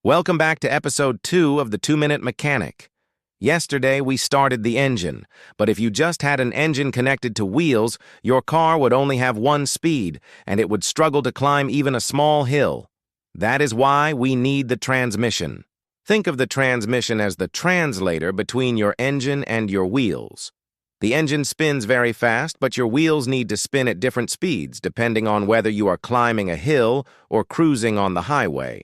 Welcome back to episode 2 of the 2-Minute Mechanic. Yesterday, we started the engine, but if you just had an engine connected to wheels, your car would only have one speed, and it would struggle to climb even a small hill. That is why we need the transmission. Think of the transmission as the translator between your engine and your wheels. The engine spins very fast, but your wheels need to spin at different speeds depending on whether you are climbing a hill or cruising on the highway.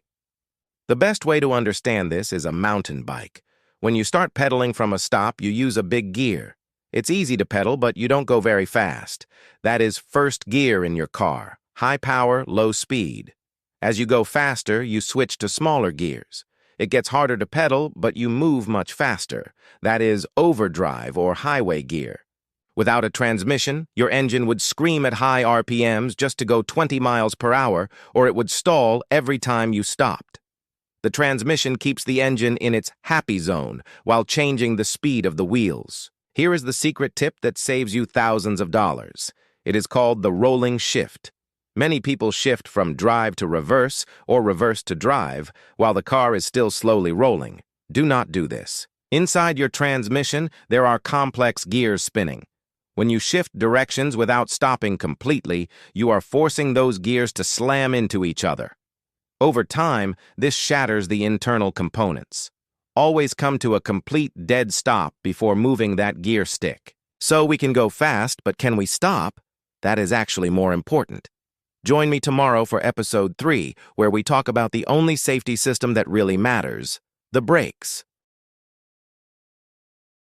The best way to understand this is a mountain bike. When you start pedaling from a stop, you use a big gear. It's easy to pedal, but you don't go very fast. That is first gear in your car. High power, low speed. As you go faster, you switch to smaller gears. It gets harder to pedal, but you move much faster. That is overdrive or highway gear. Without a transmission, your engine would scream at high RPMs just to go 20 miles per hour, or it would stall every time you stopped. The transmission keeps the engine in its happy zone while changing the speed of the wheels. Here is the secret tip that saves you thousands of dollars. It is called the rolling shift. Many people shift from drive to reverse or reverse to drive while the car is still slowly rolling. Do not do this. Inside your transmission, there are complex gears spinning. When you shift directions without stopping completely, you are forcing those gears to slam into each other. Over time, this shatters the internal components. Always come to a complete dead stop before moving that gear stick. So we can go fast, but can we stop? That is actually more important. Join me tomorrow for episode 3, where we talk about the only safety system that really matters, the brakes.